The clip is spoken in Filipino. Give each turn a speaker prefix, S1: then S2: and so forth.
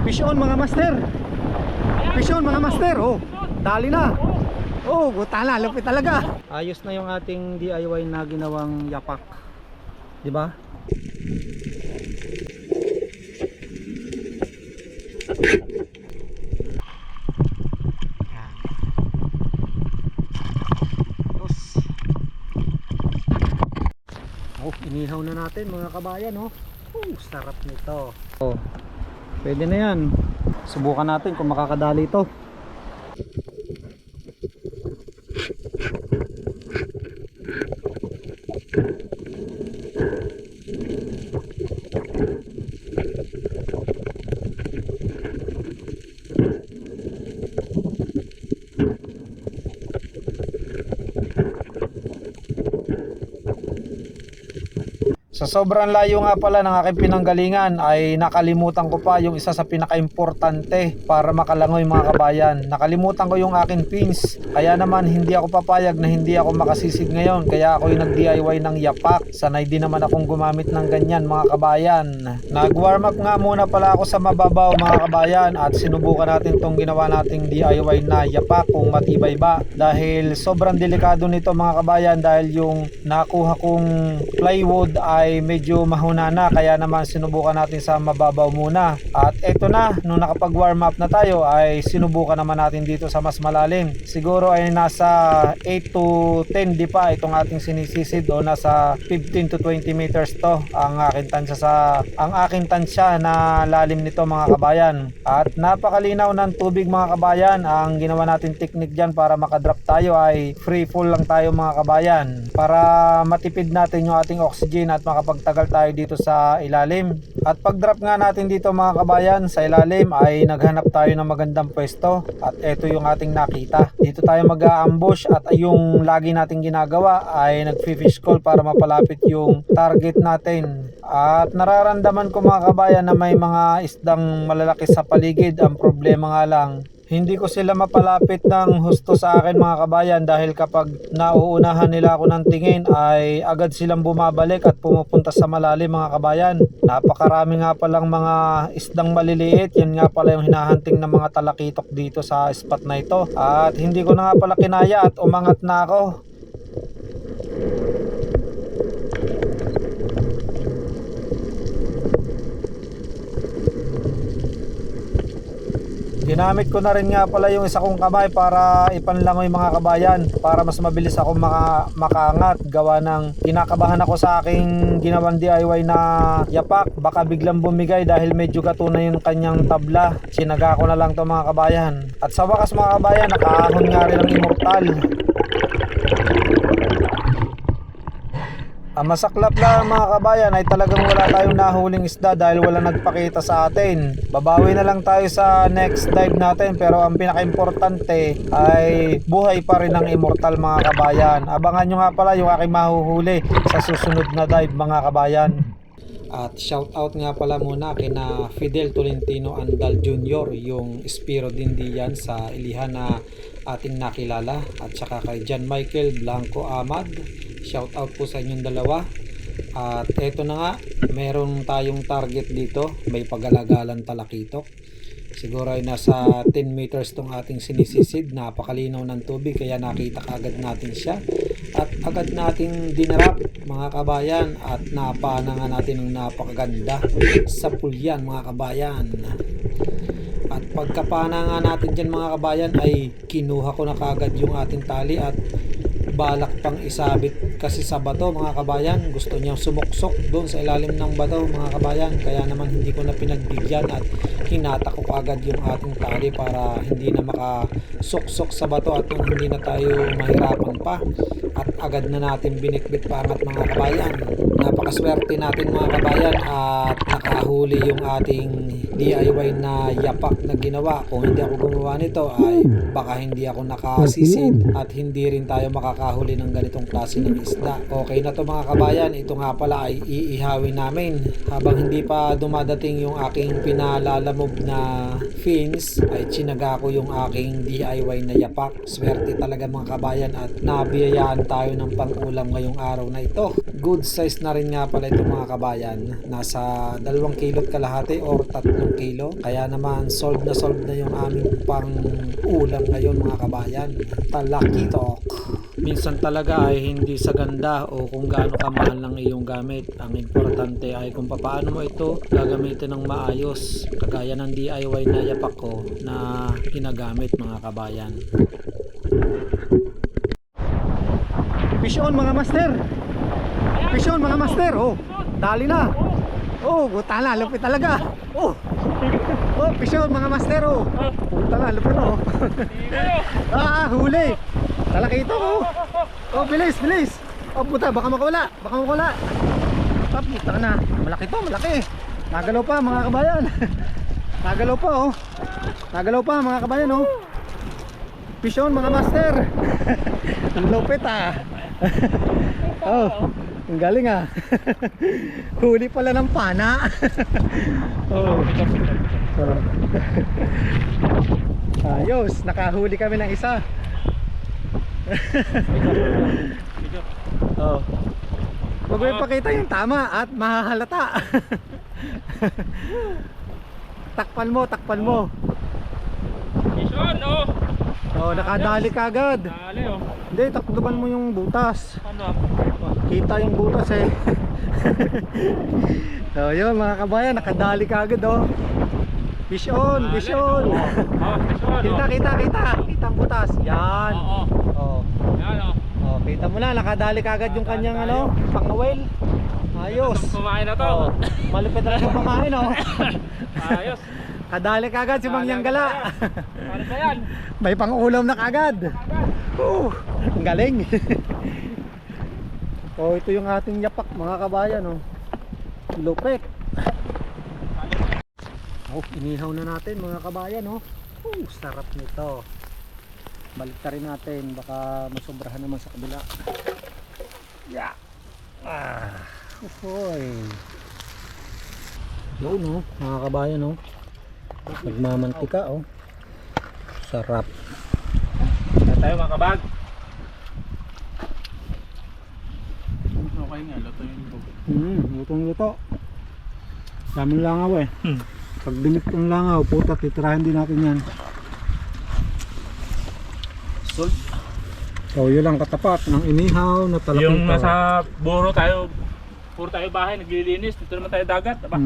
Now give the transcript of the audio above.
S1: Fish on mga master. Fish on mga master. Oh, dali na. Oh, buta na, lupit talaga. Ayos na yung ating DIY na ginawang yapak. 'Di ba? Oh, inihaw na natin mga kabayan, oh. Sarap nito. Oh. Pwede na 'yan. Subukan natin kung makakadali ito. Sa sobrang layo nga pala ng aking pinanggalingan ay nakalimutan ko pa yung isa sa pinaka-importante para makalangoy mga kabayan. Nakalimutan ko yung aking pins. Kaya naman hindi ako papayag na hindi ako makasisig ngayon. Kaya ako yung nag-DIY ng yapak. Sanay din naman akong gumamit ng ganyan mga kabayan. Nag-warm up nga muna pala ako sa mababaw mga kabayan at sinubukan natin tong ginawa nating DIY na yapak kung matibay ba. Dahil sobrang delikado nito mga kabayan dahil yung nakuha kong plywood ay medyo mahuna na, kaya naman sinubukan natin sa mababaw muna. At eto na, nung nakapag warm up na tayo ay sinubukan naman natin dito sa mas malalim. Siguro ay nasa 8 to 10 di pa itong ating sinisisid o nasa 15 to 20 meters to ang aking tansya na lalim nito mga kabayan. At napakalinaw ng tubig mga kabayan. Ang ginawa natin technique dyan para makadrop tayo ay free fall lang tayo mga kabayan para matipid natin yung ating oxygen at makapagtagal tayo dito sa ilalim. At pag drop nga natin dito mga kabayan sa ilalim ay naghanap tayo ng magandang pwesto at eto yung ating nakita. Dito tayo mag-a-ambush at yung lagi nating ginagawa ay nag-fish call para mapalapit yung target natin. At nararamdaman ko mga kabayan na may mga isdang malalaki sa paligid. Ang problema nga lang, hindi ko sila mapalapit ng husto sa akin mga kabayan dahil kapag nauunahan nila ako ng tingin ay agad silang bumabalik at pumupunta sa malalim mga kabayan. Napakarami nga palang mga isdang maliliit. Yan nga pala yung hinahunting ng mga talakitok dito sa spot na ito. At hindi ko na nga pala kinaya at umangat na ako. Ginamit ko na rin nga pala yung isa kong kamay para ipanlangoy mga kabayan para mas mabilis ako makaangat gawa ng kinakabahan ako sa aking ginawang DIY na yapak. Baka biglang bumigay dahil medyo gatunay yung kanyang tabla. Sinaga ko na lang to mga kabayan. At sa wakas mga kabayan, nakaahon nga rin ang immortal. Ang masaklap lang mga kabayan ay talagang wala tayong nahuling isda dahil wala nagpakita sa atin. Babawi na lang tayo sa next dive natin, pero ang pinaka-importante ay buhay pa rin ang immortal mga kabayan. Abangan nyo nga pala yung aking mahuhuli sa susunod na dive mga kabayan. At shout out nga pala muna kina Fidel Tolentino Andal Jr., yung Spiro din diyan sa Ilihan na ating nakilala, at saka kay John Michael Blanco Ahmad. Shout out po sa inyong dalawa. At eto na nga, meron tayong target dito. May pagalagalan talakitok. Siguro ay nasa 10 meters tong ating sinisisid. Napakalinaw ng tubig kaya nakita kaagad natin siya. At agad nating dinarap mga kabayan. At napana nga natin ng napakaganda sa pulyan mga kabayan. At pagkapana nga natin dyan mga kabayan ay kinuha ko na kaagad yung ating tali at balak pang isabit kasi sa bato mga kabayan. Gusto niya sumuksok doon sa ilalim ng bato mga kabayan, kaya naman hindi ko na pinagbigyan at hinata ko agad yung ating tali para hindi na makasuksok sa bato at hindi na tayo mahirapan pa. At agad na natin binikbit pangat mga kabayan. Napakaswerte natin mga kabayan at nakahuli yung ating DIY na yapak na ginawa. Kung hindi ako gumawa nito ay baka hindi ako nakasisid at hindi rin tayo makakahuli ng ganitong klase ng isda. isda. Okay na to mga kabayan, ito nga pala ay iihawin namin. Habang hindi pa dumadating yung aking pinalalamob na fins, ay tsinaga ko yung aking DIY na yapak. Swerte talaga mga kabayan at nabiyayaan tayo ng pang-ulam ngayong araw na ito. Good size na rin nga pala ito mga kabayan. Nasa 2 kilot kalahati or 3 kilo. Kaya naman solve na yung aming pang-ulam ngayon mga kabayan. Talakitok. Minsan talaga ay hindi sa ganda o kung gaano kamahal ng iyong gamit. Ang importante ay kung paano mo ito gagamitin ng maayos. Kagaya ng DIY na yapak ko na ginagamit mga kabayan.
S2: Fish on mga master. Fish on mga master. Oh, dali na. Oh, buta na, lupit talaga. Oh. Oh, fish on mga master. Oh. Buta na, lupit oh. Huli. Talakito ko. Oh, bilis, bilis. Oh, puta, baka makawala. Baka makawala. Ah, puta na. Malaki to, malaki. Nagalaw pa mga kabayan. Nagalaw pa oh. Nagalaw pa mga kabayan oh. Fish on mga master. Ang lupit ah. Oh, ang galing ah. Huli pala ng pana. Oh. Ayos, nakahuli kami ng isa. Oh. Huwag mo ipakita yung tama at mahahalata. Takpan mo, takpan mo.
S3: Ison, oh.
S2: Oh, nakadali ka agad.
S3: Dali, oh.
S2: Hindi, taktuban mo yung butas.
S3: Ano?
S2: Kita yung butas eh. So yun mga kabayan, nakadali ka agad oh. Fish on, fish on. Kita, kita, kita. Kita ang butas. Yan.
S3: Oo.
S2: Oh.
S3: Yan, oh.
S2: Oh, kita mo na, nakadali ka agad yung kanyang ano, pang-awel. Ayos.
S3: Kumain na to.
S2: Oh, malupit na lang kumain oh.
S3: Ayos.
S2: Kadali ka agad si Mang Yanggala.
S3: Ano ba yan?
S2: May pang-ulam na kagad. Ang galing. Oh, ito yung ating yapak mga kabayan oh. Lupit. Oh, inihaw na natin mga kabayan oh. Sarap nito. Balik rin natin, baka masobrahan naman sa kabila. Yeah. Ah, ufoy. Yun oh, mga kabayan oh. Nagmamantika oh. Sarap.
S3: Na tayo mga kabag. Okay nga, luto yung luto.
S2: Lutong luto. Daming langaw eh. Pag binit ng langaw, puta, titirahin din natin yan.
S3: Salt.
S2: So yun lang katapat ng inihaw na talakito.
S3: Yung nasa buro tayo, puro tayo bahay, naglilinis. Dito naman tayo dagat. Aba.